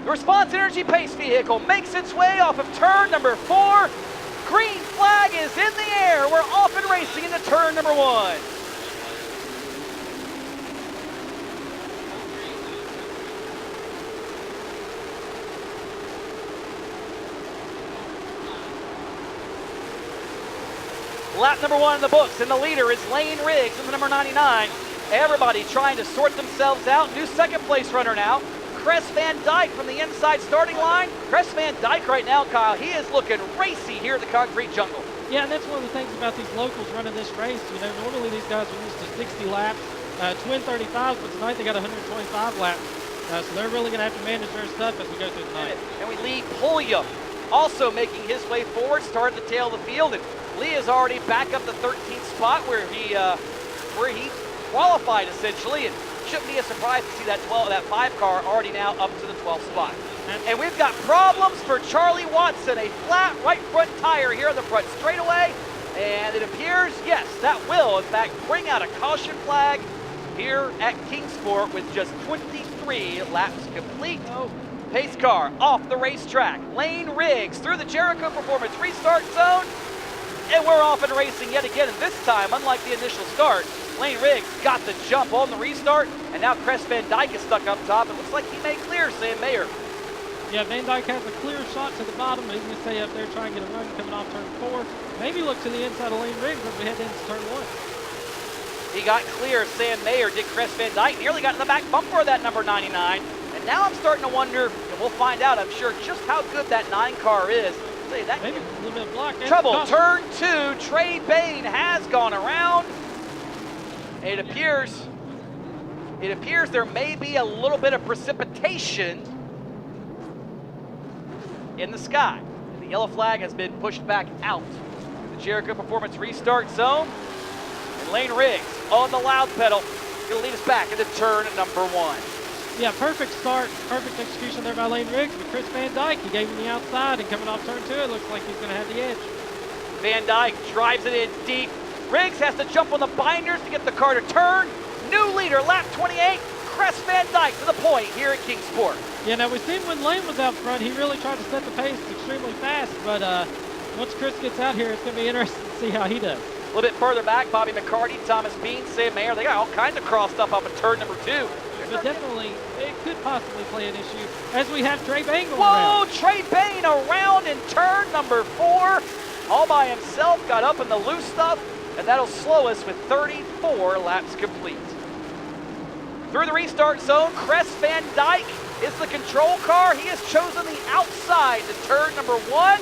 The Response Energy Pace vehicle makes its way off of turn number 4. Green flag is in the air. We're off and racing into turn number 1. Lap number 1 in the books, and the leader is Lane Riggs in the number 99. Everybody trying to sort themselves out. New second place runner now, Chris Van Dyke from the inside starting line. Chris Van Dyke right now, Kyle, he is looking racy here at the concrete jungle. Yeah, and that's one of the things about these locals running this race. You know, normally these guys are used to 60 laps, twin 35s, but tonight they got 125 laps. So they're really going to have to manage their stuff as we go through the night. And we lead Pulliam also making his way forward, start at the tail of the field. And Lee is already back up the 13th spot where he qualified essentially, and shouldn't be a surprise to see that 5 car already now up to the 12th spot. And we've got problems for Charlie Watson, a flat right front tire here on the front straightaway, and it appears, yes, that will in fact bring out a caution flag here at Kingsport with just 23 laps complete. Pace car off the racetrack. Lane Riggs through the Jericho Performance restart zone. And we're off and racing yet again. And this time, unlike the initial start, Lane Riggs got the jump on the restart. And now Chris Van Dyke is stuck up top. It looks like he may clear Sam Mayer. Yeah, Van Dyke has a clear shot to the bottom, but he's going to stay up there trying to get a run coming off turn 4. Maybe look to the inside of Lane Riggs as we head into turn 1. He got clear. Sam Mayer did. Chris Van Dyke nearly got in the back bumper of that number 99. And now I'm starting to wonder, and we'll find out, I'm sure, just how good that 9 car is. That maybe a little bit of block. Trouble. Turn 2. Trey Bain has gone around. It appears there may be a little bit of precipitation in the sky. The yellow flag has been pushed back out. The Jericho Performance restart zone. And Lane Riggs on the loud pedal. Going to lead us back into turn number 1. Yeah, perfect start, perfect execution there by Lane Riggs, but Chris Van Dyke, he gave him the outside, and coming off turn 2, it looks like he's going to have the edge. Van Dyke drives it in deep. Riggs has to jump on the binders to get the car to turn. New leader, lap 28, Chris Van Dyke to the point here at Kingsport. Yeah, now we've seen when Lane was out front, he really tried to set the pace extremely fast, but once Chris gets out here, it's going to be interesting to see how he does. A little bit further back, Bobby McCarty, Thomas Bean, Sam Mayer, they got all kinds of crossed up of turn number 2. But definitely, it could possibly play an issue as we have Trey Bain going Whoa, around. Trey Bain around in turn number 4. All by himself, got up in the loose stuff, and that'll slow us with 34 laps complete. Through the restart zone, Chris Van Dyke is the control car. He has chosen the outside to turn number 1.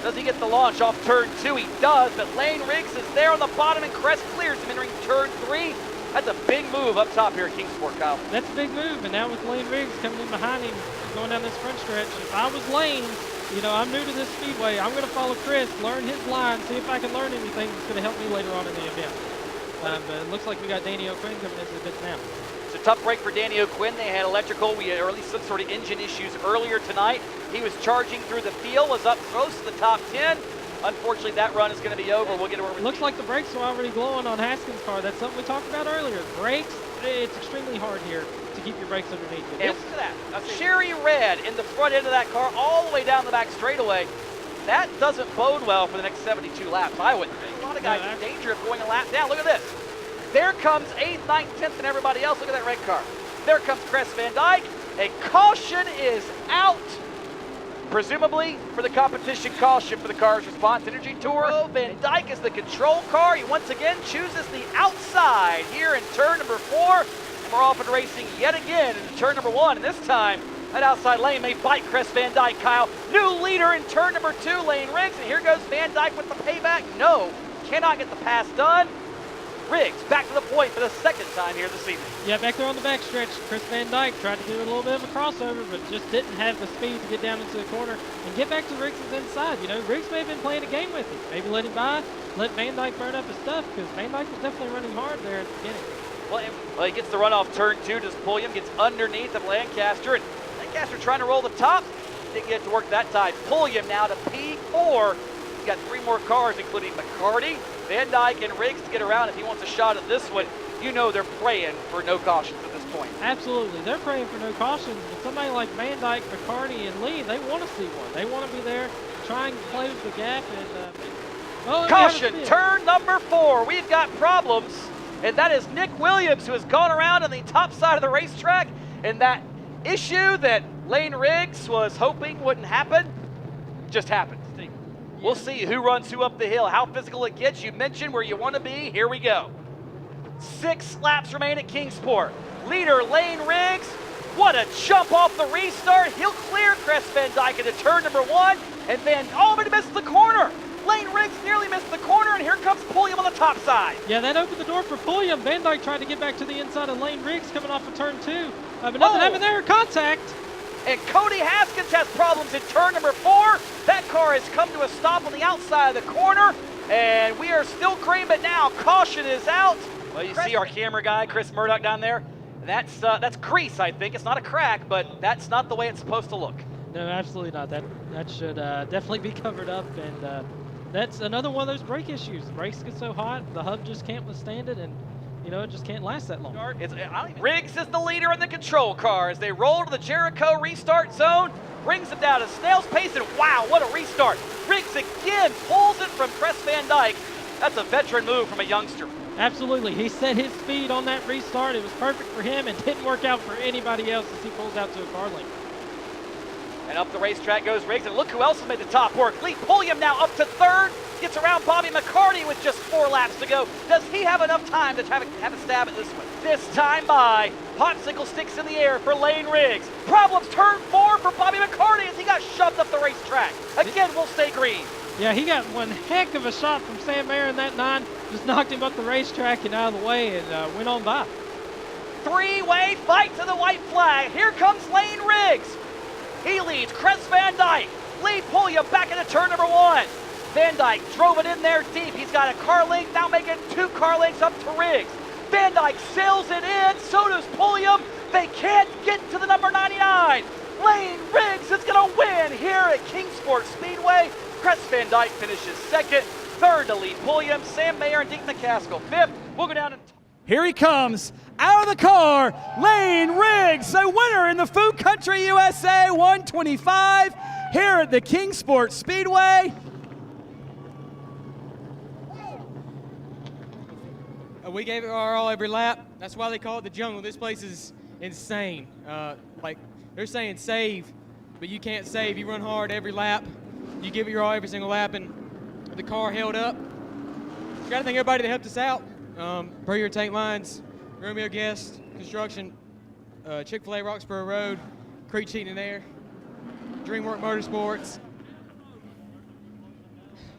Does he get the launch off turn 2? He does, but Lane Riggs is there on the bottom, and Chris clears him entering turn 3. That's a big move up top here at Kingsport, Kyle. That's a big move, and now with Lane Riggs coming in behind him, going down this front stretch, if I was Lane, you know, I'm new to this speedway, I'm going to follow Chris, learn his line, see if I can learn anything that's going to help me later on in the event. But it looks like we got Danny O'Quinn coming into the pits now. It's a tough break for Danny O'Quinn. They had electrical, or at least some sort of engine issues earlier tonight. He was charging through the field, was up close to the top 10. Unfortunately, that run is going to be over. We'll get it over. Looks like the brakes are already blowing on Haskins' car. That's something we talked about earlier. Brakes, it's extremely hard here to keep your brakes underneath you. And look at that. A cherry red in the front end of that car all the way down the back straightaway. That doesn't bode well for the next 72 laps, I would think. A lot of guys in danger of going a lap down. Look at this. There comes 8th, 9th, 10th, and everybody else. Look at that red car. There comes Chris Van Dyke. A caution is out. Presumably for the competition caution for the Cars Response Energy Tour. Van Dyke is the control car. He once again chooses the outside here in turn number 4. And we're off and racing yet again in turn number 1. And this time, that outside lane may bite Chris Van Dyke, Kyle. New leader in turn number 2, Lane Riggs. And here goes Van Dyke with the payback. No, cannot get the pass done. Riggs back to the point for the second time here this evening. Yeah, back there on the backstretch, Chris Van Dyke tried to do a little bit of a crossover, but just didn't have the speed to get down into the corner and get back to Riggs' inside. You know, Riggs may have been playing a game with him. Maybe let him by, let Van Dyke burn up his stuff, because Van Dyke was definitely running hard there at the beginning. Well, he gets the run off turn 2, just Pulliam gets underneath of Lancaster, and Lancaster trying to roll the top. Didn't get to work that time. Pulliam now to P4. He's got 3 more cars, including McCarty, Van Dyke, and Riggs to get around if he wants a shot at this one. You know they're praying for no cautions at this point. Absolutely. They're praying for no cautions, but somebody like Van Dyke, McCarty, and Lee, they want to see one. They want to be there, try and close the gap. And Caution, turn number 4. We've got problems, and that is Nick Williams, who has gone around on the top side of the racetrack, and that issue that Lane Riggs was hoping wouldn't happen just happened. We'll see who runs who up the hill, how physical it gets. You mentioned where you want to be. Here we go. 6 laps remain at Kingsport. Leader Lane Riggs. What a jump off the restart. He'll clear Chris Van Dyke into turn number 1. And then, but he missed the corner. Lane Riggs nearly missed the corner, and here comes Pulliam on the top side. Yeah, that opened the door for Pulliam. Van Dyke tried to get back to the inside of Lane Riggs coming off of turn 2. But nothing happened there. Contact. And Cody Haskins has problems in turn number 4. That car has come to a stop on the outside of the corner, and we are still green, but now caution is out. Well, you see our camera guy, Chris Murdoch, down there. That's grease, I think. It's not a crack, but that's not the way it's supposed to look. No, absolutely not. That should definitely be covered up, and that's another one of those brake issues. The brakes get so hot, the hub just can't withstand it, and it just can't last that long. Riggs is the leader in the control car as they roll to the Jericho restart zone, brings them down to snail's pace, and wow, what a restart. Riggs again pulls it from Chris Van Dyke. That's a veteran move from a youngster. Absolutely. He set his speed on that restart. It was perfect for him and didn't work out for anybody else as he pulls out to a car link. And up the racetrack goes Riggs, and look who else has made the top work. Lee Pulliam now up to 3rd, gets around Bobby McCarty with just 4 laps to go. Does he have enough time to have a stab at this one? This time by popsicle sticks in the air for Lane Riggs. Problems, turn 4 for Bobby McCarty as he got shoved up the racetrack. Again, we'll stay green. Yeah, he got one heck of a shot from Sam Mayer in that 9. Just knocked him up the racetrack and out of the way and went on by. 3-way fight to the white flag. Here comes Lane Riggs. He leads Chris Van Dyke. Lee Pulliam back into turn number 1. Van Dyke drove it in there deep. He's got a car length, now making 2 car lengths up to Riggs. Van Dyke sails it in, so does Pulliam. They can't get to the number 99. Lane Riggs is going to win here at Kingsport Speedway. Chris Van Dyke finishes 2nd, 3rd to Lee Pulliam, Sam Mayer and Deke McCaskill 5th. We'll go down and... Here he comes, out of the car, Lane Riggs, the winner in the Food Country USA 125 here at the Kingsport Speedway. We gave it our all every lap. That's why they call it the jungle. This place is insane. Like they're saying save, but you can't save. You run hard every lap. You give it your all every single lap, and the car held up. Got to thank everybody that helped us out. Brewer Tank Lines, Romeo Guest, Construction, Chick-fil-A Roxborough Road, Creek Cheating and Air, DreamWorks Motorsports.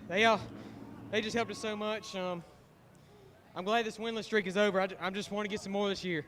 They just helped us so much. I'm glad this winless streak is over. I just want to get some more this year.